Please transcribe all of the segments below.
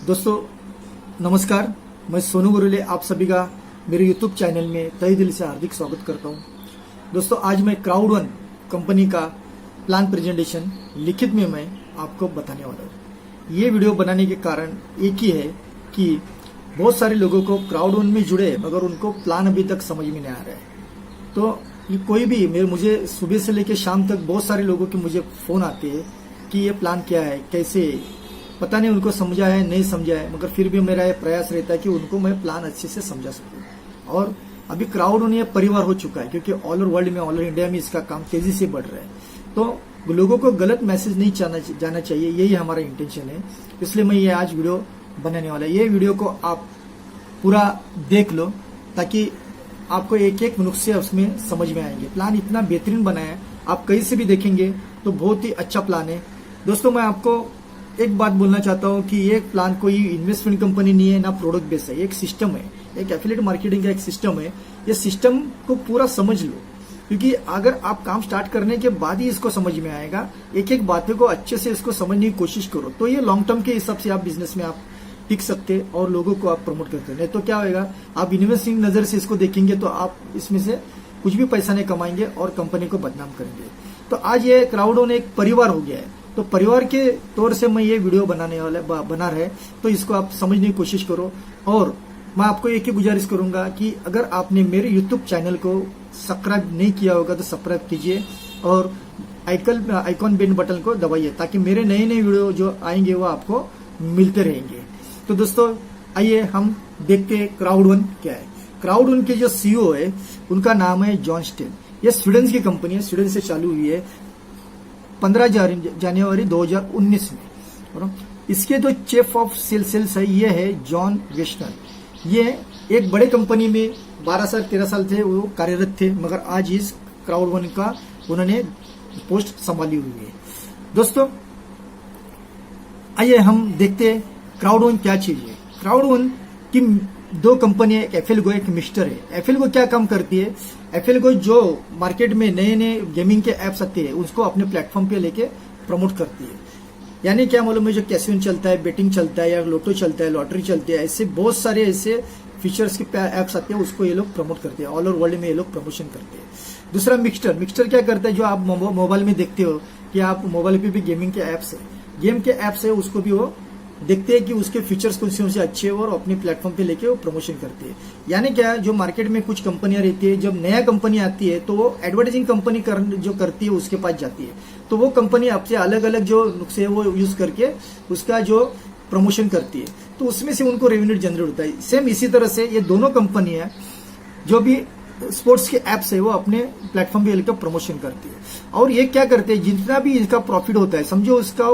दोस्तों नमस्कार, मैं सोनू गुरुले आप सभी का मेरे यूट्यूब चैनल में तहे दिल से हार्दिक स्वागत करता हूं। दोस्तों आज मैं क्राउड1 कंपनी का प्लान प्रेजेंटेशन लिखित में मैं आपको बताने वाला हूं। ये वीडियो बनाने के कारण एक ही है कि बहुत सारे लोगों को क्राउड1 में जुड़े मगर उनको प्लान अभी तक समझ में नहीं आ रहा है। तो ये कोई भी मुझे सुबह से लेकर शाम तक बहुत सारे लोगों के मुझे फोन आते हैं कि ये प्लान क्या है, कैसे, पता नहीं उनको समझा है नहीं समझा है, मगर फिर भी मेरा ये प्रयास रहता है कि उनको मैं प्लान अच्छे से समझा सकूं। और अभी क्राउड1 ये परिवार हो चुका है क्योंकि ऑल ओवर वर्ल्ड में, ऑल ओवर इंडिया में इसका काम तेजी से बढ़ रहा है। तो लोगों को गलत मैसेज नहीं जाना चाहिए, यही हमारा इंटेंशन है। इसलिए मैं ये आज वीडियो बनाने वाला है। ये वीडियो को आप पूरा देख लो ताकि आपको एक एक नुस्खे उसमें समझ में आएंगे। प्लान इतना बेहतरीन बना है, आप कहीं से भी देखेंगे तो बहुत ही अच्छा प्लान है। दोस्तों मैं आपको एक बात बोलना चाहता हूं कि ये प्लान कोई इन्वेस्टमेंट कंपनी नहीं है, ना प्रोडक्ट बेस है, एक सिस्टम है, एक एफिलिएट मार्केटिंग का एक सिस्टम है। ये सिस्टम को पूरा समझ लो क्योंकि अगर आप काम स्टार्ट करने के बाद ही इसको समझ में आएगा। एक एक बातों को अच्छे से इसको समझने की कोशिश करो तो ये लॉन्ग टर्म के हिसाब से आप बिजनेस में आप टिक सकते और लोगों को आप प्रमोट करते। नहीं तो क्या होगा, आप इन्वेस्टिंग नजर से इसको देखेंगे तो आप इसमें से कुछ भी पैसा नहीं कमाएंगे और कंपनी को बदनाम करेंगे। तो आज ये क्राउड1 एक परिवार हो गया है, तो परिवार के तौर से मैं ये वीडियो बना रहे, तो इसको आप समझने की कोशिश करो। और मैं आपको एक ही गुजारिश करूंगा कि अगर आपने मेरे यूट्यूब चैनल को सब्सक्राइब नहीं किया होगा तो सब्सक्राइब कीजिए और आइकॉन बेल बटन को दबाइए ताकि मेरे नए नए वीडियो जो आएंगे वो आपको मिलते रहेंगे। तो दोस्तों आइए हम देखते हैं क्राउड1 क्या है। क्राउड1 के जो सीईओ है उनका नाम है जॉन स्टेन। ये स्वीडन की कंपनी है, स्वीडन से चालू हुई है 15 जनवरी 2019 में। इसके जो चीफ ऑफ सेल्स है ये है जॉन वेस्टन। ये एक बड़े कंपनी में 12 साल 13 साल थे वो कार्यरत थे, मगर आज इस क्राउड1 का उन्होंने पोस्ट संभाली हुई है। दोस्तों आइए हम देखते हैं क्राउड1 क्या चीज है। क्राउड1 की दो कंपनी है, एक एफएलगो एक मिस्टर है। एफएलगो क्या काम करती है, एफएलगो जो मार्केट में नए नए गेमिंग के एप्स आते हैं उसको अपने प्लेटफॉर्म पे लेके प्रमोट करती है। यानी क्या मालूम है, जो कैसीनो चलता है, बेटिंग चलता है या लोटो चलता है, लॉटरी चलती है, ऐसे बहुत सारे ऐसे फीचर्स के एप्स आते हैं उसको ये लोग प्रमोट करते हैं। ऑल ओवर वर्ल्ड में ये लोग प्रमोशन करते हैं। दूसरा मिक्सटर क्या करता है, जो आप मोबाइल में देखते हो कि आप मोबाइल पे भी गेमिंग के एप्स है, गेम के एप्स है, उसको भी वो देखते हैं कि उसके फीचर्स कौन से अच्छे हो और अपने प्लेटफॉर्म पे लेके वो प्रमोशन करते हैं। यानी क्या, जो मार्केट में कुछ कंपनियां रहती है, जब नया कंपनी आती है तो वो एडवर्टाइजिंग कंपनी जो करती है उसके पास जाती है, तो वो कंपनी आपसे अलग अलग जो नुस्खे वो यूज करके उसका जो प्रमोशन करती है, तो उसमें से उनको रेवेन्यू जनरेट होता है। सेम इसी तरह से ये दोनों कंपनियां जो भी स्पोर्ट्स के एप्स है वो अपने प्लेटफॉर्म पे लेकर प्रमोशन करती है। और ये क्या करते हैं, जितना भी इसका प्रॉफिट होता है, समझो उसका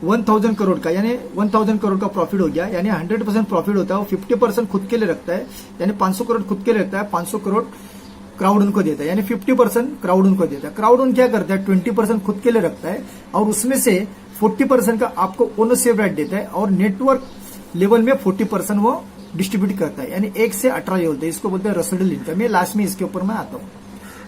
1000 करोड़ का, यानी 1000 करोड़ का प्रॉफिट हो गया, यानी 100% प्रॉफिट होता है, वो 50% खुद के लिए रखता है, यानी 500 करोड़ खुद के लिए रखता है, 500 करोड़ क्राउड1 को देता है, यानी 50% क्राउड1 को देता है। क्राउड1 क्या करता है, 20% खुद के लिए रखता है और उसमें से 40% का आपको ओनरशिप राइट देता है और नेटवर्क लेवल में 40% वो डिस्ट्रीब्यूट करता है, यानी 1 से 18 ये होते हैं। इसको बोलते हैं रेसिडुअल इनकम। ये लास्ट में इसके ऊपर मैं आता हूँ।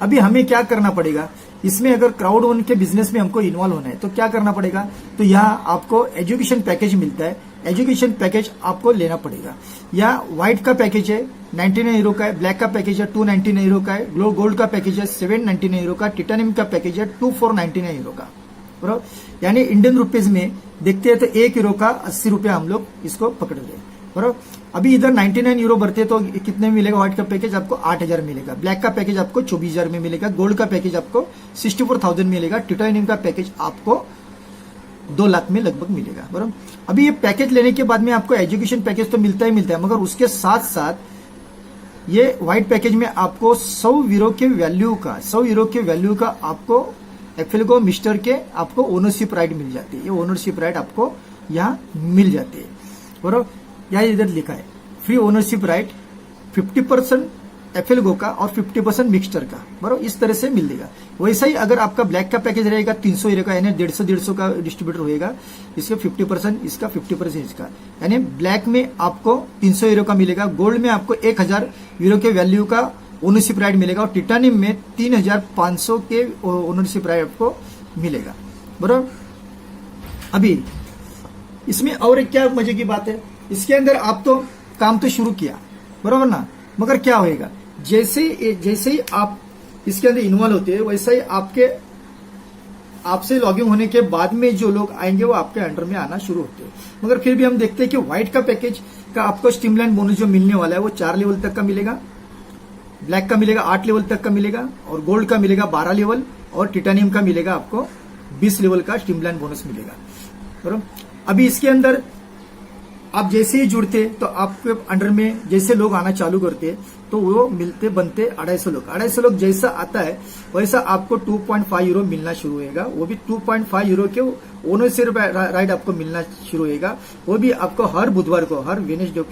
अभी हमें क्या करना पड़ेगा इसमें, अगर क्राउड1 के बिजनेस में हमको इन्वॉल्व होना है तो क्या करना पड़ेगा, तो यहाँ आपको एजुकेशन पैकेज मिलता है, एजुकेशन पैकेज आपको लेना पड़ेगा। या व्हाइट का पैकेज है 99 यूरो का है, ब्लैक का पैकेज है 299 यूरो का है, गोल्ड का पैकेज है 799 यूरो का, टिटानियम का पैकेज है 2499 यूरो का, बराबर। यानी इंडियन रुपीज में देखते हैं तो 1 यूरो का 80 रुपया हम लोग इसको पकड़ रहे हैं, बराबर। अभी इधर 99 यूरो भरते तो कितने में मिलेगा, व्हाइट का पैकेज आपको 8000 मिलेगा, ब्लैक का पैकेज आपको 24000 में मिलेगा, गोल्ड का पैकेज आपको 64000 मिलेगा, टिटानियम का पैकेज आपको 2 लाख में लगभग मिलेगा, बराबर। अभी ये पैकेज लेने के बाद में आपको एजुकेशन पैकेज तो मिलता ही मिलता है, मगर उसके साथ साथ ये व्हाइट पैकेज में आपको 100 यूरो के वैल्यू का आपको एफएलगो मिस्टर के आपको ओनरशिप राइट मिल जाती है। ये ओनरशिप राइट आपको यहाँ मिल जाती है, बराबर। यहाँ इधर लिखा है फ्री ओनरशिप राइट 50% एफएलगो का और 50% मिक्सचर का, बराबर। इस तरह से मिलेगा। वैसा ही अगर आपका ब्लैक का पैकेज रहेगा 300 यूरो का, यानी 150 का डिस्ट्रीब्यूटर होएगा, इसका 50% इसका 50% इसका, यानी ब्लैक में आपको 300 यूरो का मिलेगा, गोल्ड में आपको 1000 यूरो के वैल्यू का ओनरशिप राइट मिलेगा और टिटानियम में 3500 के ओनरशिप राइट आपको मिलेगा, बराबर। अभी इसमें और एक क्या मजे की बात है, इसके अंदर आप तो काम तो शुरू किया, बराबर ना, मगर क्या होएगा, जैसे ही आप इसके अंदर इन्वॉल्व होते हैं वैसा ही आपसे लॉगिन होने के बाद में जो लोग आएंगे वो आपके अंडर में आना शुरू होते हैं। मगर फिर भी हम देखते हैं कि व्हाइट का पैकेज का आपको स्ट्रीमलाइन बोनस जो मिलने वाला है वो 4 लेवल तक का मिलेगा, ब्लैक का मिलेगा 8 लेवल तक का मिलेगा, और गोल्ड का मिलेगा 12 लेवल, और टिटानियम का मिलेगा आपको 20 लेवल का स्ट्रीमलाइन बोनस मिलेगा। बराबर। अभी इसके अंदर आप जैसे ही जुड़ते तो आपके अंडर में जैसे लोग आना चालू करते तो वो मिलते बनते 250 लोग जैसा आता है वैसा आपको 2.5 यूरो मिलना शुरू होगा। वो भी 2.5 यूरो के ओनरशिप राइट आपको मिलना शुरू होगा। वो भी आपको हर बुधवार को, हर वेनेसडे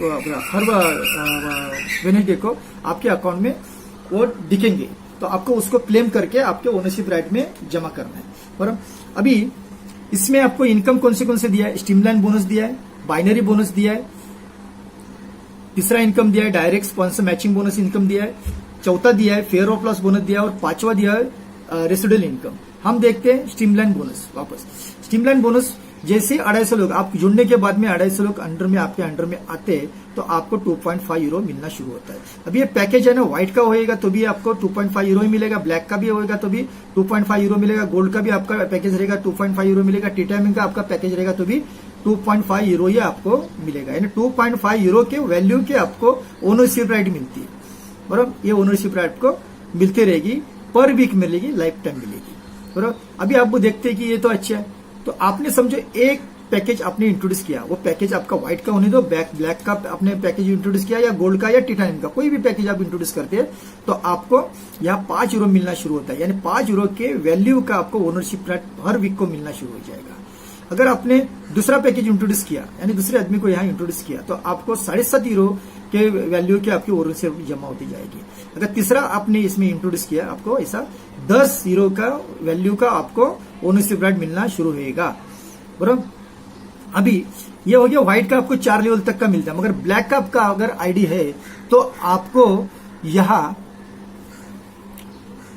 को आपके अकाउंट में वो दिखेंगे, तो आपको उसको क्लेम करके आपके ओनरशिप राइट में जमा करना है। बराबर। अभी इसमें आपको इनकम कौन से दिया है, स्ट्रीमलाइन बोनस दिया है, बाइनरी बोनस दिया है, तीसरा इनकम दिया है direct sponsor matching bonus income दिया है, चौथा दिया है फेयर ऑफ लॉस बोनस दिया है, और पांचवा दिया है रेसिडुअल इनकम। हम देखते हैं स्ट्रीमलाइन बोनस वापस। स्ट्रीमलाइन बोनस जैसे 250 लोग आप जुड़ने के बाद में 250 लोग अंडर में आपके अंडर में आते हैं तो आपको 2.5 यूरो मिलना शुरू होता है। अभी ये पैकेज है ना, व्हाइट का होएगा तो भी आपको 2.5 यूरो ही मिलेगा, ब्लैक का भी होएगा तो भी 2.5 यूरो मिलेगा, गोल्ड का भी आपका पैकेज रहेगा 2.5 यूरो मिलेगा, टिटानियम का आपका पैकेज रहेगा तो भी 2.5 यूरो ही आपको मिलेगा। यानी 2.5 यूरो के वैल्यू के आपको ओनरशिप राइट मिलती है। बराबर। ये ओनरशिप राइट को मिलती रहेगी, पर वीक मिलेगी, लाइफ टाइम मिलेगी। बराबर। अभी आप वो देखते हैं कि ये तो अच्छा है, तो आपने समझो एक पैकेज आपने इंट्रोड्यूस किया, वो पैकेज आपका व्हाइट का होने दो, ब्लैक का आपने पैकेज इंट्रोड्यूस किया, या गोल्ड का या टिटानियम का कोई भी पैकेज आप इंट्रोड्यूस करते हैं तो आपको यहाँ 5 यूरो मिलना शुरू होता है। यानी 5 यूरो के वैल्यू का आपको ओनरशिप राइट हर वीक को मिलना शुरू हो जाएगा। अगर आपने दूसरा पैकेज इंट्रोड्यूस किया, यानी दूसरे आदमी को यहाँ इंट्रोड्यूस किया, तो आपको 7.5 यूरो के वैल्यू के आपकी ओनरशिप जमा होती जाएगी। अगर तीसरा आपने इसमें इंट्रोड्यूस किया, आपको ऐसा 10 यूरो का वैल्यू का आपको ओनरशिप राइट मिलना शुरू होगा। बराबर। अभी ये हो गया व्हाइट का आपको 4 लेवल तक का मिलता है, मगर ब्लैक का आपका अगर आईडी है तो आपको यहाँ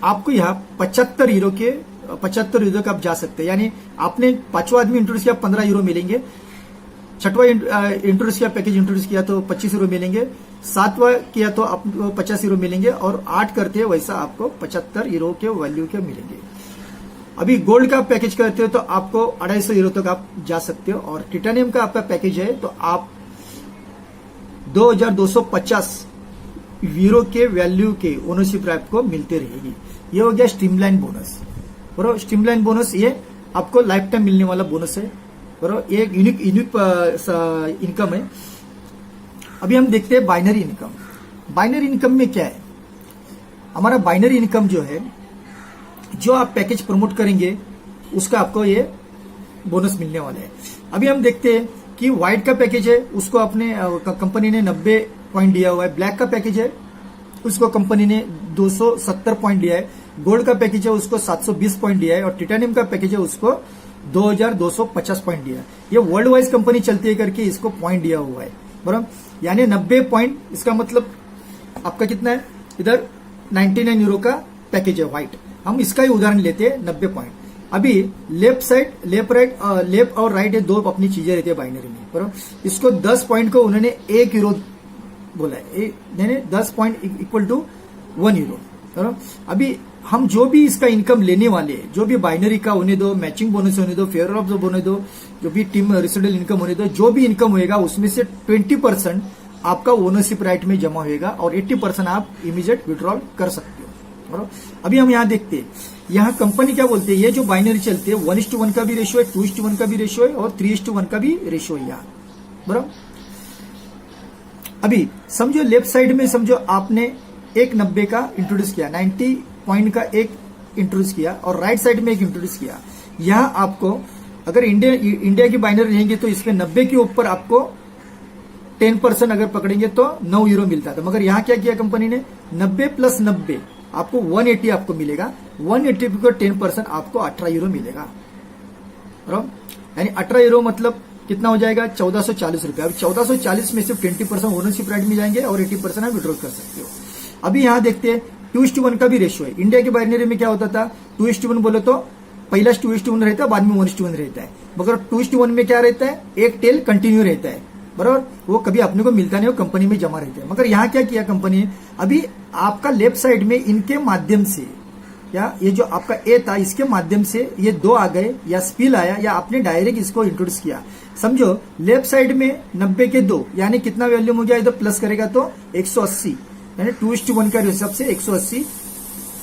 75 यूरो का आप जा सकते हैं। यानी आपने 5वां आदमी इंट्रोड्यूस किया 15 यूरो मिलेंगे, 6वां इंट्रोड्यूस किया पैकेज इंट्रोड्यूस किया तो 25 यूरो मिलेंगे, 7वां किया तो आपको 50 यूरो मिलेंगे, और 8 करते हैं वैसा आपको 75 यूरो के वैल्यू के मिलेंगे। अभी गोल्ड का पैकेज करते हो तो आपको 250 यूरो तक आप जा सकते हो, और टिटानियम का आपका पैकेज है तो आप 2250 यूरो के वैल्यू के ओनरशिप राइट को मिलते रहेगी। ये हो गया स्ट्रीमलाइन बोनस। बराबर। स्ट्रीमलाइन बोनस ये आपको लाइफ टाइम मिलने वाला बोनस है। बराबर। ये यूनिक इनकम है। अभी हम देखते हैं बाइनरी इनकम। बाइनरी इनकम में क्या है, हमारा बाइनरी इनकम जो है, जो आप पैकेज प्रमोट करेंगे उसका आपको ये बोनस मिलने वाला है। अभी हम देखते हैं कि व्हाइट का पैकेज है उसको अपने कंपनी ने 90 पॉइंट दिया हुआ है, ब्लैक का पैकेज है उसको कंपनी ने 270 पॉइंट दिया है, गोल्ड का पैकेज है उसको 720 पॉइंट दिया है, और टिटानियम का पैकेज है उसको 2250 पॉइंट दिया है। ये वर्ल्ड वाइज कंपनी चलती है करके इसको पॉइंट दिया हुआ है। बराबर। यानी 90 पॉइंट, इसका मतलब आपका कितना है, इधर 99 यूरो का पैकेज है व्हाइट। हम इसका ही उदाहरण लेते हैं 90 पॉइंट। अभी लेफ्ट और राइट ये दो अपनी चीजें रहती है बाइनरी में। बराबर। इसको 10 पॉइंट को उन्होंने 1 यूरो बोला है, 10 पॉइंट इक्वल टू 1 यूरो। बराबर। अभी हम जो भी इसका इनकम लेने वाले, जो भी बाइनरी का होने दो, मैचिंग बोनस होने दो, फेयर ऑफ होने दो, जो भी टीम रेसिडुअल इनकम होने दो, जो भी इनकम होएगा उसमें से 20% आपका ओनरशिप राइट में जमा होएगा, और 80% आप इमीडिएट विड्रॉल कर सकते हो। बराबर। अभी हम यहाँ देखते हैं, यहाँ कंपनी क्या बोलते हैं, ये जो बाइनरी चलती है 1:1 का भी रेशियो है, 2:1 का भी रेशियो है, और 3:1 का भी रेशियो है यहाँ। बराबर। अभी समझो लेफ्ट साइड में समझो आपने एक 90 का इंट्रोड्यूस किया, 90 पॉइंट का एक इंट्रोड्यूस किया, और राइट साइड में एक इंट्रोड्यूस किया। यहाँ आपको अगर इंडिया की बाइनरी रहेंगे तो इसमें 90 के ऊपर आपको 10% अगर पकड़ेंगे तो 9 यूरो मिलता था, मगर यहाँ क्या किया कंपनी ने, 90 + 90 आपको 180 आपको मिलेगा, 180 को 10% आपको 18 यूरो मिलेगा। बराबर। यानी 18 यूरो मतलब कितना हो जाएगा, 1440 रुपया। अब 1440 में से 20% ओनरशिप राइट मिल जाएंगे, और 80% आप विड्रॉल कर सकते हो। अभी यहाँ देखते हैं 2:1 का भी रेशियो है। इंडिया के बाइनरी में क्या होता था, 2:1 बोले तो पहला 2:1 रहता है, बाद में 1:1 रहता है, मगर 2:1 में क्या रहता है, एक टेल कंटिन्यू रहता है। बराबर, वो कभी अपने को मिलता नहीं, वो कंपनी में जमा रहते हैं। मगर यहाँ क्या किया कंपनी ने, अभी आपका लेफ्ट साइड में इनके माध्यम से, या ये जो आपका ए था इसके माध्यम से ये 2 आ गए, या स्पिल आया, या आपने डायरेक्ट इसको इंट्रोड्यूस किया। समझो लेफ्ट साइड में 90 के 2 यानी कितना वैल्यूम हो गया, इधर प्लस करेगा तो 180, यानी 2:1 का हिसाब से 180।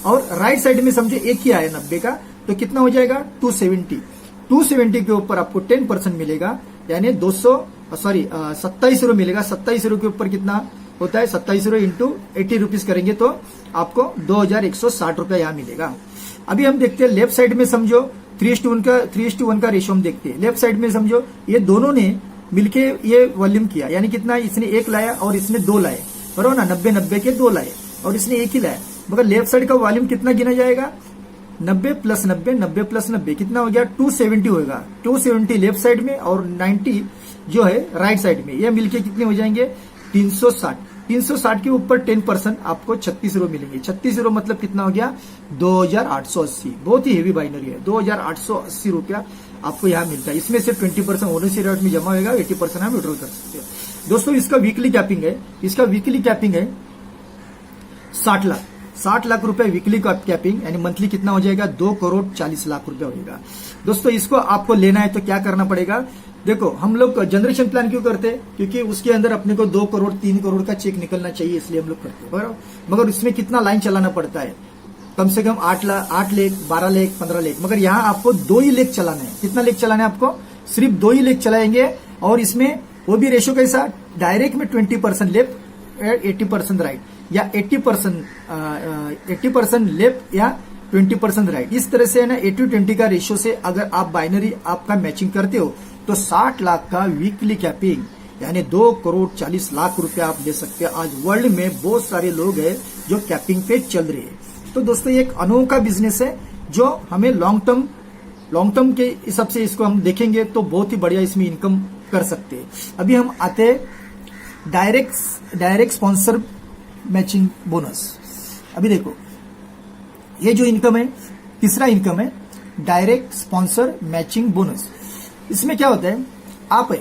और राइट साइड में समझो एक ही आया 90 का, तो कितना हो जाएगा 270। 270 के ऊपर आपको 10% मिलेगा, यानी 27 यूरो मिलेगा। 27 यूरो के ऊपर कितना होता है, 27 यूरो इंटू 80 रुपीज करेंगे तो आपको 2160 रुपया यहाँ मिलेगा। अभी हम देखते हैं लेफ्ट साइड में, समझो 3:1 का रेशियो हम देखते हैं। लेफ्ट साइड में समझो ये दोनों ने मिलके ये वॉल्यूम किया, यानी कितना, इसने 1 लाया और इसने 2 लाए, बराबर ना, 90 के 2 लाए और इसने 1 ही लाया। मगर लेफ्ट साइड का वॉल्यूम कितना गिना जाएगा, 90 + 90, 90 + 90 कितना हो गया, 270 होगा। 270 लेफ्ट साइड में और 90 जो है राइट साइड में, ये मिलके कितने हो जाएंगे, 360। 360 के ऊपर 10% आपको 36 यूरो मिलेंगे। 36 यूरो मतलब कितना हो गया, 2880। बहुत ही हेवी बाइनरी है, 2880 रुपया आपको यहाँ मिलता है। इसमें से 20% ओनरशिप रेट में जमा होगा, 80% हम विड्रॉल कर सकते हैं। दोस्तों इसका वीकली कैपिंग है, 60 लाख रुपए वीकली का कैपिंग, यानी मंथली कितना हो जाएगा, 2,40,00,000 रुपया होगा। दोस्तों इसको आपको लेना है तो क्या करना पड़ेगा, देखो हम लोग जनरेशन प्लान क्यों करते हैं, क्योंकि उसके अंदर अपने को 2 करोड़ 3 करोड़ का चेक निकलना चाहिए, इसलिए हम लोग करते हैं, बराबर। मगर इसमें कितना लाइन चलाना पड़ता है, कम से कम 8 लाख, 12 लाख, 15 लाख। मगर यहाँ आपको 2 ही लेख चलाना है। कितना लेख चलाना है आपको, सिर्फ 2 ही लेख चलाएंगे। और इसमें वो भी रेशो कैसा, डायरेक्ट में 20% लेफ्ट 80% राइट, या 80% लेफ्ट या 20% राइट। इस तरह से है ना 80-20 का रेशियो से अगर आप बाइनरी आपका मैचिंग करते हो तो 60 लाख का वीकली कैपिंग, यानी 2,40,00,000 रुपया आप ले सकते हैं। आज वर्ल्ड में बहुत सारे लोग हैं जो कैपिंग पे चल रहे हैं। तो दोस्तों ये एक अनोखा बिजनेस है जो हमें लॉन्ग टर्म के हिसाब से इसको हम देखेंगे तो बहुत ही बढ़िया इसमें इनकम कर सकते हैं। अभी हम आते हैं डायरेक्ट स्पॉन्सर मैचिंग बोनस। अभी देखो ये जो इनकम है, तीसरा इनकम है डायरेक्ट स्पॉन्सर मैचिंग बोनस। इसमें क्या होता है, आप है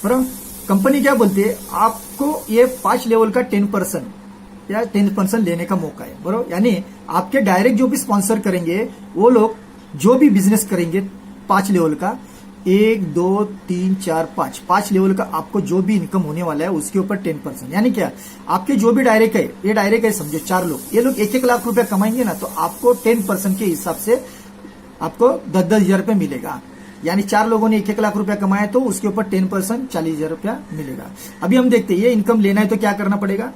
बराबर, कंपनी क्या बोलती है, आपको ये 5 लेवल का 10% या 10% लेने का मौका है, बराबर। यानी आपके डायरेक्ट जो भी स्पॉन्सर करेंगे वो लोग जो भी बिजनेस करेंगे 5 लेवल का, 1 2 3 4 5 लेवल का आपको जो भी इनकम होने वाला है उसके ऊपर 10%। यानी क्या, आपके जो भी डायरेक्ट है, ये डायरेक्ट है समझो 4 लोग, ये लोग 1-1 लाख रुपया कमाएंगे ना, तो आपको 10% के हिसाब से आपको 10-10 हजार रुपया मिलेगा। यानी 4 लोगों ने 1-1 लाख रुपया कमाया तो उसके ऊपर 10% 40,000 रुपया मिलेगा। अभी हम देखते हैं ये इनकम लेना है तो क्या करना पड़ेगा।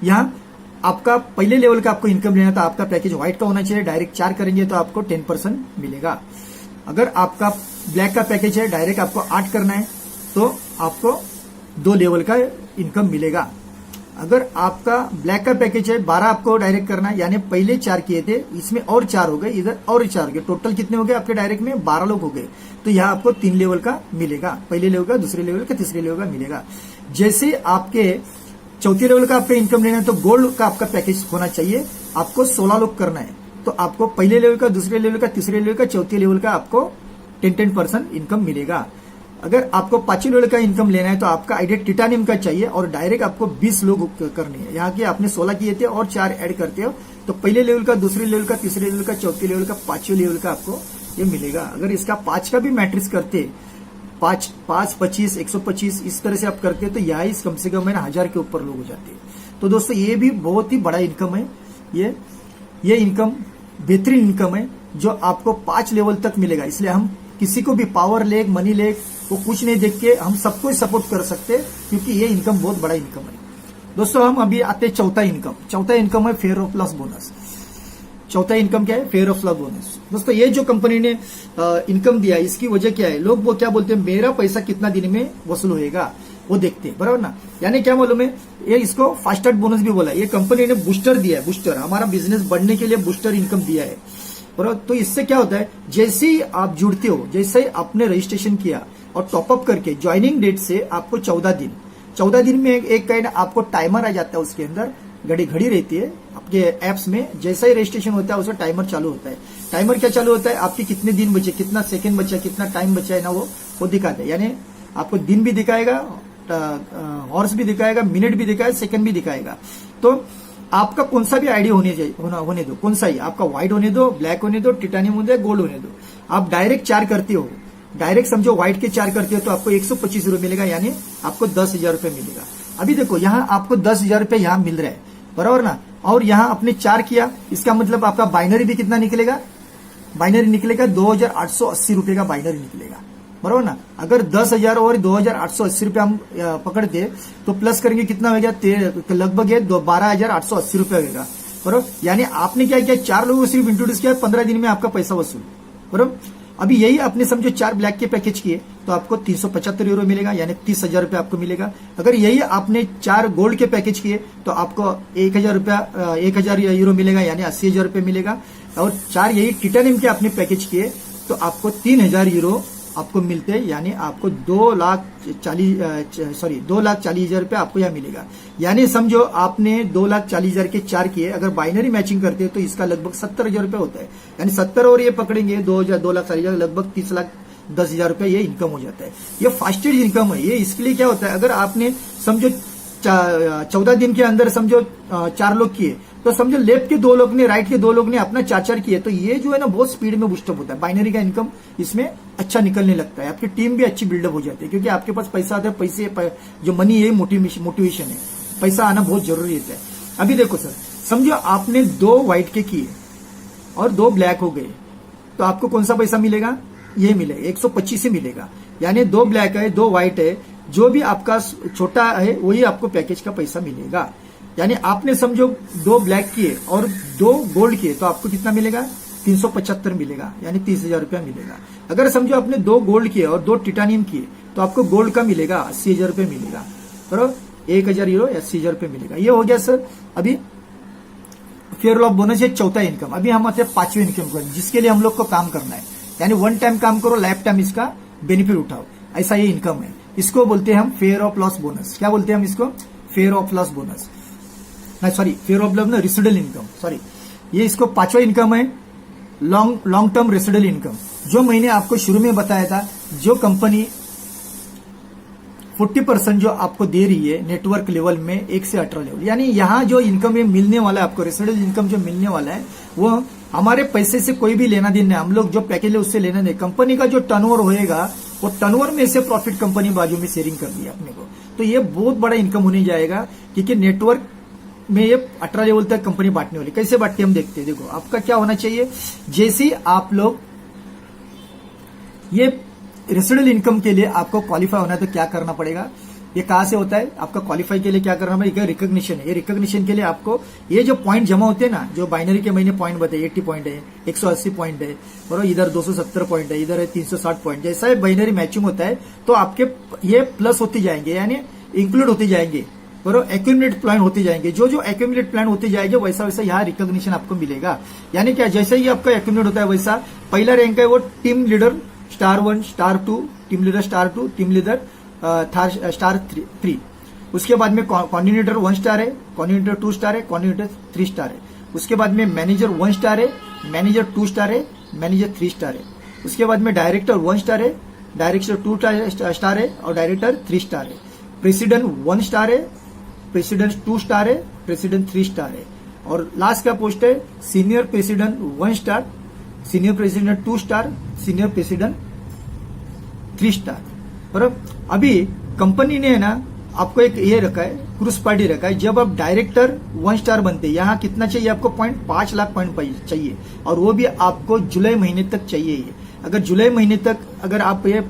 यहाँ आपका पहले लेवल का आपको इनकम लेना तो आपका पैकेज व्हाइट का होना चाहिए, डायरेक्ट 4 करेंगे तो आपको 10% मिलेगा। अगर आपका ब्लैक का पैकेज है, डायरेक्ट आपको 8 करना है तो आपको 2 लेवल का इनकम मिलेगा। अगर आपका ब्लैक का पैकेज है, 12 आपको डायरेक्ट करना है, यानी पहले 4 किए थे, इसमें और 4 हो गए, इधर और 4 हो गए, टोटल कितने हो गए आपके डायरेक्ट में 12 लोग हो गए। तो यहाँ आपको 3 लेवल का मिलेगा, पहले लेवल का, दूसरे लेवल का, तीसरे लेवल का मिलेगा। जैसे आपके चौथे लेवल का आपका इनकम लेना है तो गोल्ड का आपका पैकेज होना चाहिए, आपको 16 लोग करना है तो आपको पहले लेवल का, दूसरे लेवल का, तीसरे लेवल का, चौथे लेवल का आपको 10% इनकम मिलेगा। अगर आपको 5 लेवल का इनकम लेना है तो आपका आइडिया टिटानियम का चाहिए और डायरेक्ट आपको 20 लोग करने हैं। यहाँ के आपने 16 किए थे और 4 ऐड करते हो तो पहले लेवल का, दूसरे लेवल का, तीसरे लेवल का, चौथे लेवल का, 5वें लेवल का आपको ये मिलेगा। अगर इसका 5 का भी मैट्रिक्स करते, 5, 25, 125 इस तरह से आप करते तो यहाँ कम से कम है ना 1000 के ऊपर लोग हो जाते। तो दोस्तों ये भी बहुत ही बड़ा इनकम है। ये इनकम बेहतरीन इनकम है जो आपको 5 लेवल तक मिलेगा। इसलिए हम किसी को भी पावर लेग, मनी लेग वो कुछ नहीं देख के हम सबको सपोर्ट कर सकते हैं क्योंकि ये इनकम बहुत बड़ा इनकम है। दोस्तों हम अभी आते हैं चौथा इनकम है फेयर ऑफ लॉस बोनस। चौथा इनकम क्या है, फेयर ऑफ लॉस बोनस। दोस्तों ये जो कंपनी ने इनकम दिया इसकी वजह क्या है, लोग वो क्या बोलते हैं, मेरा पैसा कितना दिन में वसूल होएगा वो देखते हैं, बराबर ना। यानी क्या मालूम है, ये इसको फास्टेस्ट बोनस भी बोला है। ये कंपनी ने बूस्टर दिया है, बूस्टर, हमारा बिजनेस बढ़ने के लिए बूस्टर इनकम दिया है, बराबर। तो इससे क्या होता है, जैसे ही आप जुड़ते हो, जैसे ही आपने रजिस्ट्रेशन किया और टॉपअप करके ज्वाइनिंग डेट से आपको 14 दिन में एक काइंड आपको टाइमर आ जाता है, उसके अंदर घड़ी रहती है आपके एप्स में। जैसा ही रजिस्ट्रेशन होता है उसका टाइमर चालू होता है। टाइमर क्या चालू होता है, आपके कितने दिन बचे, कितना सेकंड बचा, कितना टाइम बचा है ना, वो दिखाता है। यानी आपको दिन भी दिखाएगा हॉर्स भी दिखाएगा, मिनट भी दिखाएगा, सेकंड भी दिखाएगा। तो आपका कौन सा भी आईडी होने दो, कौन सा ही आपका व्हाइट होने दो, ब्लैक होने दो, टिटानियम होने दो, गोल्ड होने दो। आप डायरेक्ट 4 करते हो, डायरेक्ट समझो व्हाइट के 4 करते हो तो आपको 125 रुपए मिलेगा, यानी आपको 10,000 रुपए मिलेगा। अभी देखो यहाँ आपको 10,000 रुपए यहाँ मिल रहा है, बराबर ना। और यहाँ आपने 4 किया, इसका मतलब आपका बाइनरी भी कितना निकलेगा, बाइनरी निकलेगा 2,880 रुपए का बाइनरी निकलेगा, बराबर ना। अगर 10,000 और 2,880 रुपए हम पकड़ते तो प्लस करेंगे कितना हो गया, लगभग 12,880 रुपए होगा, बराबर। यानी आपने क्या किया, 4 लोगों को सिर्फ इंट्रोड्यूस किया, 15 दिन में आपका पैसा वसूल, बराबर। अभी यही आपने समझो 4 ब्लैक के पैकेज किए तो आपको 375 यूरो मिलेगा, यानी 30,000 रुपए आपको मिलेगा। अगर यही आपने 4 गोल्ड के पैकेज किए तो आपको 1,000 यूरो मिलेगा, यानी 80,000 रुपए मिलेगा। और 4 यही टिटानियम के आपने पैकेज किए तो आपको 3,000 यूरो आपको मिलते हैं, यानी आपको 2,40,000 रुपए आपको यहाँ मिलेगा। यानी समझो आपने 2,40,000 के 4 किए, अगर बाइनरी मैचिंग करते हैं तो इसका लगभग 70,000 रुपए होता है, यानी 70 और ये पकड़ेंगे 2,40,000, लगभग 30,10,000 रुपए ये इनकम हो जाता है। ये फास्टेस्ट इनकम है। ये इसके लिए क्या होता है, अगर आपने समझो 14 दिन के अंदर समझो 4 लोग किए तो समझो लेफ्ट के 2 लोग ने, राइट के 2 लोग ने अपना 4 किए, तो ये जो है ना बहुत स्पीड में बूस्टअप होता है। बाइनरी का इनकम इसमें अच्छा निकलने लगता है, आपकी टीम भी अच्छी बिल्डअप हो जाती है, क्योंकि आपके पास पैसा आता है। पैसे जो मनी है मोटिवेशन है, पैसा आना बहुत जरूरी होता है। अभी देखो सर, समझो आपने 2 व्हाइट के किए और 2 ब्लैक हो गए तो आपको कौन सा पैसा मिलेगा, ये मिलेगा 125 ही मिलेगा। यानी 2 ब्लैक है, 2 व्हाइट है, जो भी आपका छोटा है वही आपको पैकेज का पैसा मिलेगा। यानी आपने समझो 2 ब्लैक किए और 2 गोल्ड किए तो आपको कितना मिलेगा, 375 मिलेगा, यानी 30,000 रुपया मिलेगा। अगर समझो आपने 2 गोल्ड किए और 2 टिटानियम किए तो आपको गोल्ड का मिलेगा 80,000 रुपये मिलेगा, बराबर। 1,000 यूरो 80,000 रुपये मिलेगा। ये हो गया सर। अभी फेयर ऑफ बोनस है चौथा इनकम। अभी हम आते हैं 5वें इनकम को, जिसके लिए हम लोग को काम करना है, यानी 1 टाइम काम करो, लाइफ टाइम इसका बेनिफिट उठाओ, ऐसा ये इनकम है। इसको बोलते हैं हम फेयर ऑफ लॉस बोनस। क्या बोलते हैं हम इसको, फेयर ऑफ लॉस बोनस, नहीं सॉरी, फेयर ऑफ लॉस ना, रेसिडुअल इनकम, सॉरी। ये इसको 5वां इनकम है, लॉन्ग टर्म रेसिडुअल इनकम। जो मैंने आपको शुरू में बताया था, जो कंपनी 40% जो आपको दे रही है नेटवर्क लेवल में 1 से 18 लेवल, यानी यहाँ जो इनकम ये मिलने वाला है आपको, रेसिडुअल इनकम जो मिलने वाला है वो हमारे पैसे से कोई भी लेना देना है, हम लोग जो पैकेज है उससे लेना नहीं। कंपनी का जो टर्नओवर होएगा वो टर्नओवर में से प्रॉफिट कंपनी बाजू में शेयरिंग कर दी अपने को, तो ये बहुत बड़ा इनकम होने जाएगा, क्योंकि नेटवर्क में ये 18 लेवल तक कंपनी बांटने वाली। कैसे बांटती हम देखते हैं। देखो आपका क्या होना चाहिए, जैसे आप लोग ये रेसिडुअल इनकम के लिए आपको क्वालिफाई होना है तो क्या करना पड़ेगा, ये कहां से होता है, आपका क्वालिफाई के लिए क्या करना पड़ेगा, रिकॉग्निशन है। ये रिकॉग्निशन के लिए आपको ये जो पॉइंट जमा होते हैं ना, जो बाइनरी के मैंने पॉइंट बताए, 80 पॉइंट है, 180 पॉइंट है, और इधर 270 पॉइंट है, इधर है 360 पॉइंट, जैसा है बाइनरी मैचिंग होता है तो आपके ये प्लस होते जाएंगे, यानी इंक्लूड होते जाएंगे, बराबर, एक्यूमुलेट प्लान होते जाएंगे। जो जो एक्यूमुलेट प्लान होते जाएंगे वैसा वैसा यहाँ रिकॉग्निशन आपको मिलेगा। यानी क्या, जैसे ही आपका एक्यूमुलेट होता है वैसा पहला रैंक है वो team leader star 1, star 2, team leader star 2, team leader star 3। उसके बाद में कोऑर्डिनेटर 1 स्टार है, कोऑर्डिनेटर 2 स्टार है, कोऑर्डिनेटर 3 स्टार है। उसके बाद में मैनेजर 1 स्टार है, मैनेजर 2 स्टार है, मैनेजर 3 स्टार है। उसके बाद में डायरेक्टर 1 स्टार है, डायरेक्टर 2 स्टार है और डायरेक्टर 3 स्टार है। प्रेसिडेंट 1 स्टार है, प्रेसिडेंट 2 स्टार है, प्रेसिडेंट 3 स्टार है। और लास्ट का पोस्ट है senior president 1 star, senior president 2 star, senior president 3 star. बराबर। अभी कंपनी ने है ना आपको एक ये रखा है, क्रूज पार्टी रखा है। जब आप डायरेक्टर 1 स्टार बनते हैं, यहाँ कितना चाहिए आपको पॉइंट, 5 लाख पॉइंट चाहिए, और वो भी आपको जुलाई महीने तक चाहिए। ये अगर जुलाई महीने तक अगर आप ये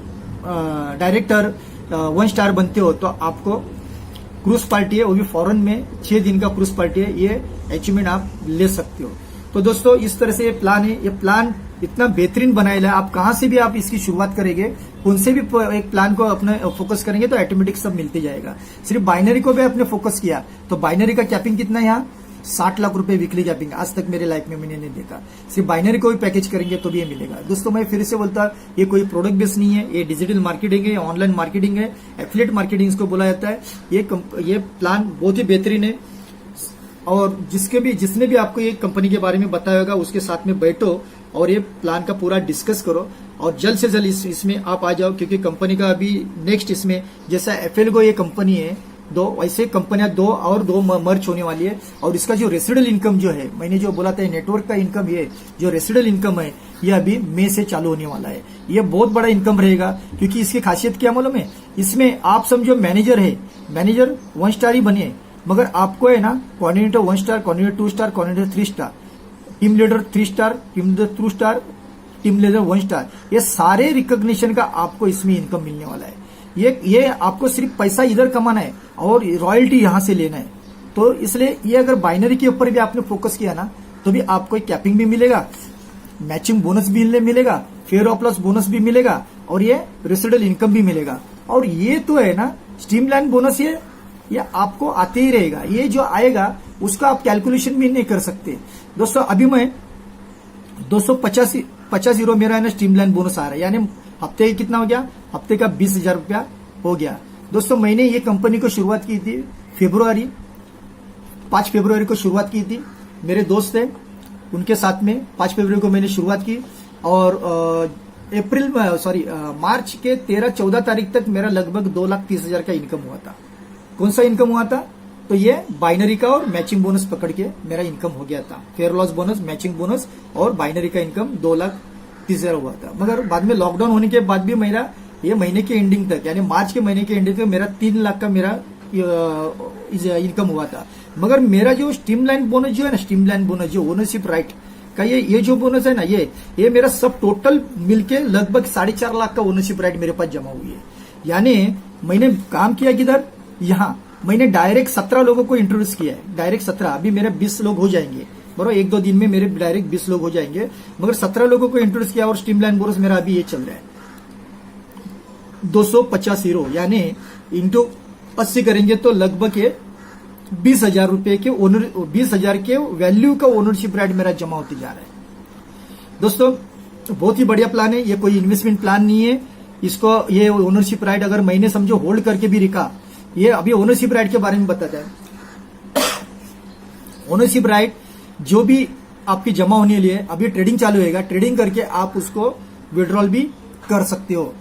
डायरेक्टर 1 स्टार बनते हो तो आपको क्रूज पार्टी है, वो भी फॉरेन में 6 दिन का क्रूज पार्टी है, ये अचीवमेंट आप ले सकते हो। तो दोस्तों इस तरह से ये प्लान है। ये प्लान इतना बेहतरीन बनाया है, आप कहां से भी आप इसकी शुरुआत करेंगे, उनसे भी एक प्लान को अपने फोकस करेंगे तो ऑटोमेटिक सब मिलते जाएगा। सिर्फ बाइनरी को भी आपने फोकस किया तो बाइनरी का कैपिंग कितना है यहाँ, 60 लाख रुपए वीकली कैपिंग। आज तक मेरे लाइफ में मैंने नहीं देखा। सिर्फ बाइनरी को भी पैकेज करेंगे तो भी ये मिलेगा। दोस्तों मैं फिर से बोलता, ये कोई प्रोडक्ट बेस्ड नहीं है, ये डिजिटल मार्केटिंग है, ऑनलाइन मार्केटिंग है, एफिलिएट मार्केटिंग इसको बोला जाता है। ये प्लान बहुत ही बेहतरीन है। और जिसने भी आपको ये कंपनी के बारे में बताया होगा उसके साथ में बैठो और ये प्लान का पूरा डिस्कस करो और जल्द से जल्द इसमें आप आ जाओ, क्योंकि कंपनी का अभी नेक्स्ट इसमें जैसा एफएलगो ये कंपनी है, दो वैसे कंपनियां दो मर्ज होने वाली है। और इसका जो रेसिडुअल इनकम जो है, मैंने जो बोला था नेटवर्क का इनकम, ये जो रेसिडुअल इनकम है ये अभी मई से चालू होने वाला है। ये बहुत बड़ा इनकम रहेगा, क्योंकि इसकी खासियत क्या मालूम है, इसमें आप समझो मैनेजर है, मैनेजर 1 स्टार ही बनिए, मगर आपको है ना coordinator 1 star, coordinator 2 star, coordinator 3 star, team leader 3 star, team leader 2 star, team leader 1 star, ये सारे रिकॉग्निशन का आपको इसमें इनकम मिलने वाला है। ये आपको सिर्फ पैसा इधर कमाना है और रॉयल्टी यहां से लेना है। तो इसलिए ये अगर बाइनरी के ऊपर भी आपने फोकस किया ना तो भी आपको कैपिंग भी मिलेगा, मैचिंग बोनस भी मिलेगा, फेयर ऑफ लॉस बोनस भी मिलेगा और ये रेसिडुअल इनकम भी मिलेगा। और ये तो है ना स्ट्रीमलाइन बोनस, ये आपको आते ही रहेगा। ये जो आएगा उसका आप कैलकुलेशन भी नहीं कर सकते। दोस्तों अभी मैं 250 यूरो मेरा है ना स्ट्रीमलाइन बोनस आ रहा है, यानी हफ्ते का कितना हो गया, हफ्ते का 20,000 रुपया हो गया। दोस्तों मैंने ये कंपनी को शुरुआत की थी 5 फरवरी को शुरुआत की थी। मेरे दोस्त थे उनके साथ में 5 फरवरी को मैंने शुरुआत की और मार्च के 13-14 तारीख तक मेरा लगभग 2,30,000 का इनकम हुआ था। कौन सा इनकम हुआ था, तो ये बाइनरी का और मैचिंग बोनस पकड़ के मेरा इनकम हो गया था। Fair loss bonus, matching bonus और बाइनरी का इनकम 2,30,000 हुआ था। मगर बाद में लॉकडाउन होने के बाद भी मेरा ये महीने के एंडिंग तक, यानी मार्च के महीने के एंडिंग तक मेरा 3 लाख का मेरा इनकम हुआ था। मगर मेरा जो स्ट्रीमलाइन बोनस जो है ना, स्ट्रीमलाइन बोनस जो ओनरशिप राइट का ये जो बोनस है ना, ये मेरा सब टोटल मिलके लगभग 4.5 लाख का ओनरशिप राइट मेरे पास जमा हुई है। यानी मैंने काम किया किधर, यहाँ मैंने डायरेक्ट 17 लोगों को इंट्रोड्यूस किया है, डायरेक्ट 17। अभी मेरे 20 लोग हो जाएंगे, बराबर 1-2 दिन में मेरे डायरेक्ट 20 लोग हो जाएंगे, मगर 17 लोगों को इंट्रोड्यूस किया और स्ट्रीमलाइन बोनस मेरा अभी ये चल रहा है 250 यूरो, यानी इंटू 80 करेंगे तो लगभग 20,000 रुपए के 20,000 के वैल्यू का ओनरशिप राइट मेरा जमा होते जा रहा है। दोस्तों बहुत ही बढ़िया प्लान है, ये कोई इन्वेस्टमेंट प्लान नहीं है। इसको ये ओनरशिप राइट अगर महीने समझो होल्ड करके भी रखा, ये अभी ओनरशिप राइट के बारे में बताता है। ओनरशिप राइट जो भी आपकी जमा होने लिए अभी ट्रेडिंग चालू होगा, ट्रेडिंग करके आप उसको विड्रॉल भी कर सकते हो।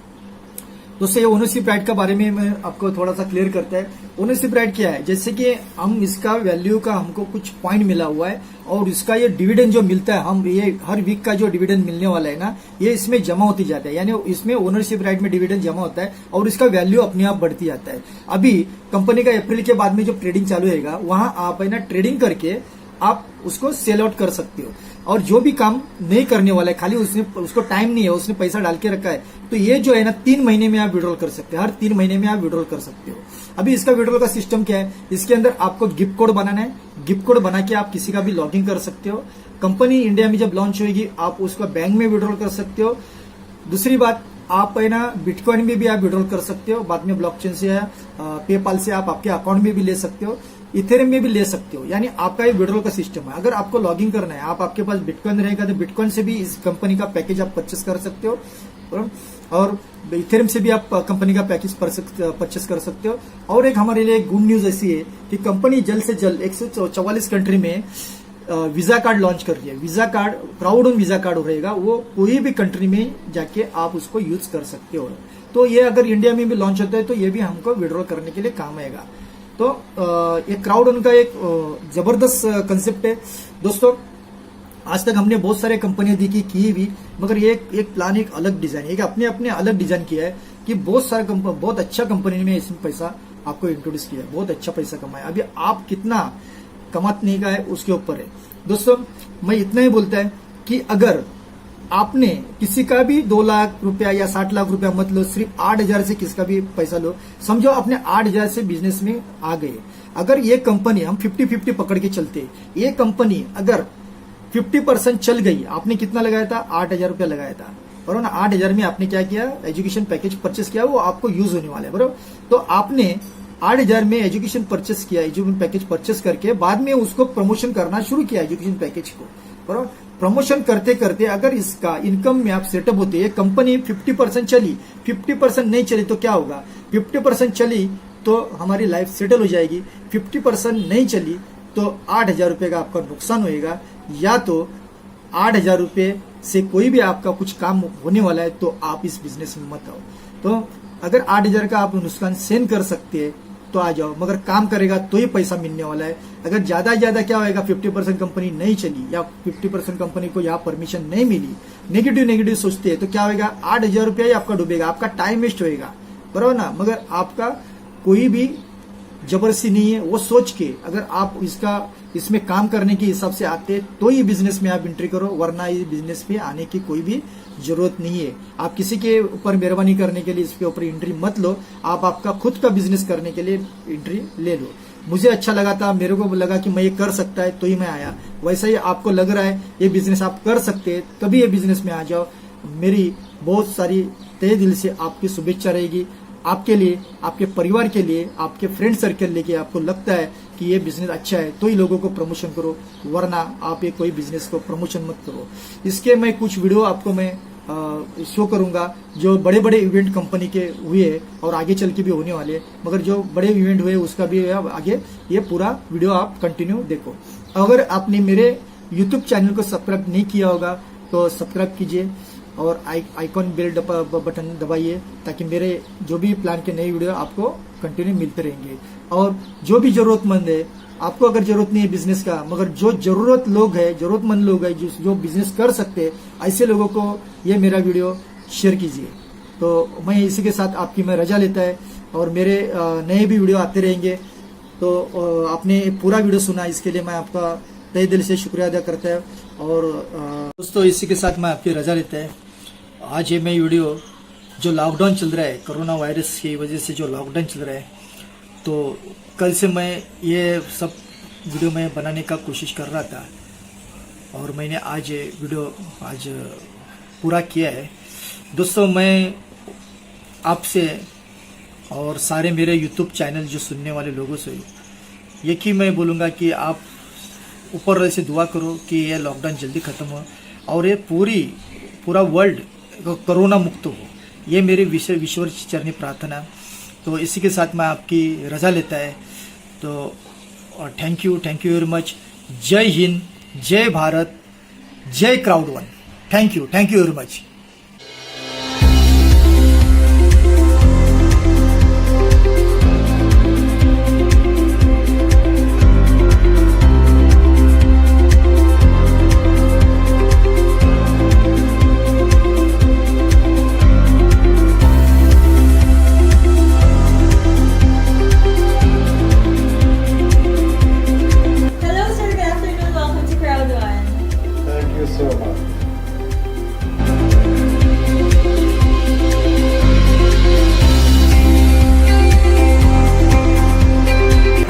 दोस्तों ये ओनरशिप राइट के बारे में मैं आपको थोड़ा सा क्लियर करता है। ओनरशिप राइट क्या है, जैसे कि हम इसका वैल्यू का हमको कुछ पॉइंट मिला हुआ है और इसका ये डिविडेंड जो मिलता है, हम ये हर वीक का जो डिविडेंड मिलने वाला है ना, ये इसमें जमा होती जाता है, यानी इसमें ओनरशिप राइट में डिविडेंड जमा होता है और इसका वैल्यू अपने आप बढ़ती जाता है। अभी कंपनी का अप्रैल के बाद में जो ट्रेडिंग चालू होगा, वहां आप है ना ट्रेडिंग करके आप उसको सेल आउट कर सकते हो। और जो भी काम नहीं करने वाला है, खाली उसको टाइम नहीं है, उसने पैसा डाल के रखा है, तो ये जो है ना 3 महीने में आप विड्रॉल कर सकते हैं, हर 3 महीने में आप विड्रॉल कर सकते हो। अभी इसका विड्रॉल का सिस्टम क्या है, इसके अंदर आपको गिफ्ट कोड बनाना है, गिफ्ट कोड बना के आप किसी का भी लॉगिन कर सकते हो। कंपनी इंडिया में जब लॉन्च होगी आप उसको बैंक में विड्रॉल कर सकते हो। दूसरी बात, आप है ना बिटकॉइन में भी आप विड्रॉल कर सकते हो, बाद में ब्लॉकचेन से या पेपाल से आप आपके अकाउंट में भी ले सकते हो, इथेरियम में भी ले सकते हो। यानी आपका ये विड्रॉल का सिस्टम है। अगर आपको लॉगिन करना है, आपके पास बिटकॉइन रहेगा तो बिटकॉइन से भी इस कंपनी का पैकेज आप परचेस कर सकते हो और इथेरियम से भी आप कंपनी का पैकेज परचेस कर सकते हो। और एक हमारे लिए गुड न्यूज ऐसी है कि कंपनी जल्द से जल्द 144 कंट्री में वीजा कार्ड लॉन्च कर रही है। Visa card crowd on visa card रहेगा, वो कोई भी कंट्री में जाके आप उसको यूज कर सकते हो। तो ये अगर इंडिया में भी लॉन्च होता है तो ये भी हमको विड्रॉल करने के लिए काम आएगा। तो ये क्राउड ऑन का एक जबरदस्त कंसेप्ट है। दोस्तों आज तक हमने बहुत सारे कंपनियां देखी की भी, मगर ये एक प्लान एक अलग डिजाइन है, अपने अलग डिजाइन किया है कि बहुत अच्छा कंपनी में इसमें पैसा आपको इंट्रोड्यूस किया है, बहुत अच्छा पैसा कमाया। अभी आप कितना कमात नहीं का है उसके ऊपर है। दोस्तों मैं इतना ही बोलता है कि अगर आपने किसी का भी 2 लाख रुपया या 60 लाख रुपया मत लो, सिर्फ 8,000 से किसका भी पैसा लो, समझो आपने 8,000 से बिजनेस में आ गए। अगर ये कंपनी हम 50-50 पकड़ के चलते, ये कंपनी अगर 50% चल गई, आपने कितना लगाया था, 8,000 रुपया लगाया था, बराबर ना। 8,000 में आपने क्या किया, एजुकेशन पैकेज परचेस किया, वो आपको यूज होने वाला है, बराबर। तो आपने 8,000 में एजुकेशन परचेस किया, एजुकेशन पैकेज परचेस करके बाद में उसको प्रमोशन करना शुरू किया एजुकेशन पैकेज को, बराबर। प्रमोशन करते करते अगर इसका इनकम में आप सेटअप होते, ये कंपनी 50% चली, 50% नहीं चली तो क्या होगा, 50% चली तो हमारी लाइफ सेटल हो जाएगी, 50% नहीं चली तो तो 8,000 रुपये का आपका नुकसान होएगा, या तो 8,000 रुपये से कोई भी आपका कुछ काम होने वाला है, तो आप इस बिजनेस में मत आओ। तो अगर 8,000 का आप नुकसान सहन कर सकते हैं तो आ जाओ, मगर काम करेगा तो ही पैसा मिलने वाला है। अगर ज्यादा क्या होएगा, 50% कंपनी नहीं चली या 50% कंपनी को यहाँ परमिशन नहीं मिली, नेगेटिव सोचते हैं, तो क्या होएगा, 8,000 रुपया ही आपका डूबेगा, आपका टाइम वेस्ट होएगा, बराबर ना। मगर आपका कोई भी जबरदस्ती नहीं है, वो सोच के अगर आप इसमें काम करने के हिसाब से आते तो ही बिजनेस में आप एंट्री करो, वरना इस बिजनेस में आने की कोई भी जरूरत नहीं है। आप किसी के ऊपर मेहरबानी करने के लिए इसके ऊपर एंट्री मत लो, आप आपका खुद का बिजनेस करने के लिए एंट्री ले लो। मुझे अच्छा लगा था, मेरे को लगा कि मैं ये कर सकता है तो ही मैं आया। वैसा ही आपको लग रहा है ये बिजनेस आप कर सकते हैं, तभी ये बिजनेस में आ जाओ। मेरी बहुत सारी तहे दिल से आपकी शुभेच्छा रहेगी, आपके लिए, आपके परिवार के लिए, आपके फ्रेंड सर्कल लेके आपको लगता है कि ये बिजनेस अच्छा है तो ही लोगों को प्रमोशन करो, वरना आप ये कोई बिजनेस को प्रमोशन मत करो। इसके मैं कुछ वीडियो आपको मैं शो करूंगा जो बड़े बड़े इवेंट कंपनी के हुए और आगे चल के भी होने वाले, मगर जो बड़े इवेंट हुए उसका भी आगे ये पूरा वीडियो आप कंटिन्यू देखो। अगर आपने मेरे यूट्यूब चैनल को सब्सक्राइब नहीं किया होगा तो सब्सक्राइब कीजिए और आइकॉन बेल बटन दबाइए, ताकि मेरे जो भी प्लान के नए वीडियो आपको कंटिन्यू मिलते रहेंगे। और जो भी जरूरतमंद है, आपको अगर जरूरत नहीं है बिजनेस का, मगर जो जरूरतमंद लोग है जो बिजनेस कर सकते हैं, ऐसे लोगों को ये मेरा वीडियो शेयर कीजिए। तो मैं इसी के साथ आपकी मैं रजा लेता है, और मेरे नए भी वीडियो आते रहेंगे। तो आपने पूरा वीडियो सुना, इसके लिए मैं आपका तहे दिल से शुक्रिया अदा करता है। और दोस्तों, इसी के साथ मैं आपकी रजा लेता है। आज ये मैं वीडियो जो लॉकडाउन चल रहा है, कोरोना वायरस की वजह से जो लॉकडाउन चल रहा है, तो कल से मैं ये सब वीडियो मैं बनाने का कोशिश कर रहा था, और मैंने आज ये वीडियो पूरा किया है। दोस्तों, मैं आपसे और सारे मेरे यूट्यूब चैनल जो सुनने वाले लोगों से एक ही मैं बोलूँगा कि आप ऊपर से दुआ करो कि ये लॉकडाउन जल्दी ख़त्म हो और ये पूरा वर्ल्ड कोरोना मुक्त हो। ये मेरी ईश्वर चरणी प्रार्थना। तो इसी के साथ मैं आपकी रजा लेता है। तो थैंक यू वेरी मच। जय हिंद, जय भारत, जय Crowd One. Thank you very much.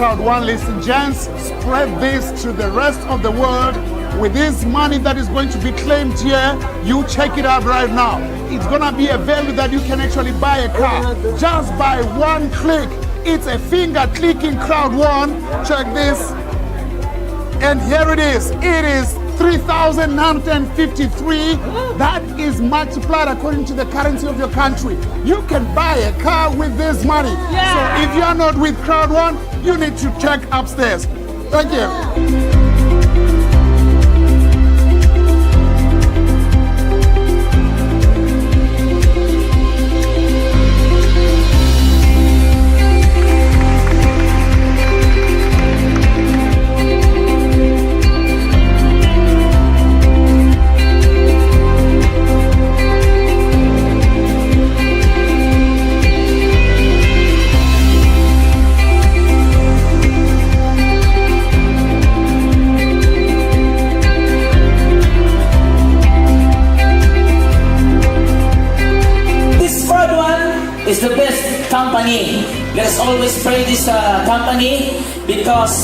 Crowd1, ladies and gents, spread this to the rest of the world. With this money that is going to be claimed here, you check it out right now. It's gonna be a value that you can actually buy a car just by one click. It's a finger clicking Crowd1. Check this. And here it is. It is 3,953. That is multiplied according to the currency of your country. You can buy a car with this money. Yeah. So if you are not with Crowd1, you need to check upstairs. Thank you. Is the best company. Let us always pray this company, because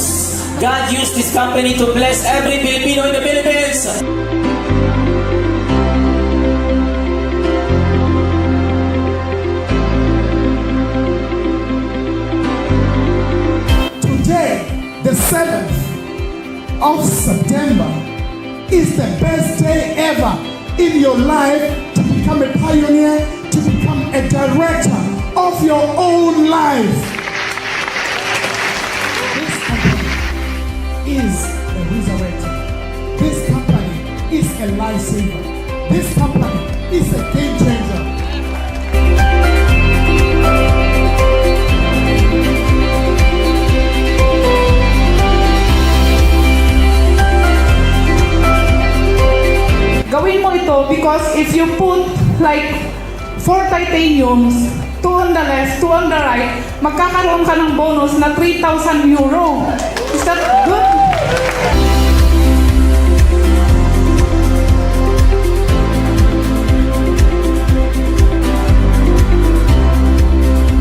God used this company to bless every Filipino in the Philippines. Today, the 7th of September, is the best day ever in your life to become a pioneer, to become a director of your own life. This company is lifesaver. This company is a game changer. Gawin mo ito because if you put like 4 titaniums, 2 on the left, 2 on the right, magkakaroon ka ng bonus na 3,000 euro. Is that good?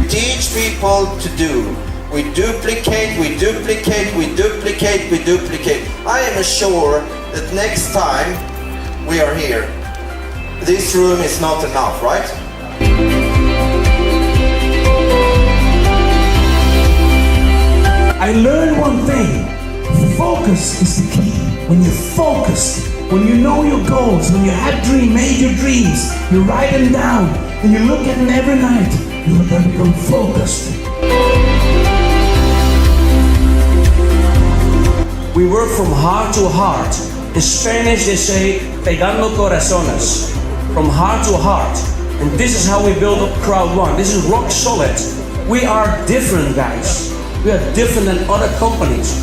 Teach people to do. We duplicate, we duplicate, we duplicate, we duplicate. I am sure that next time we are here, this room is not enough, right? I learned one thing. Focus is the key. When you're focused, when you know your goals, when you have major dreams, you write them down and you look at them every night, you are going to become focused. We work from heart to heart. In Spanish they say, pegando corazones. From heart to heart. And this is how we build up Crowd One. This is rock solid. We are different, guys. We are different than other companies.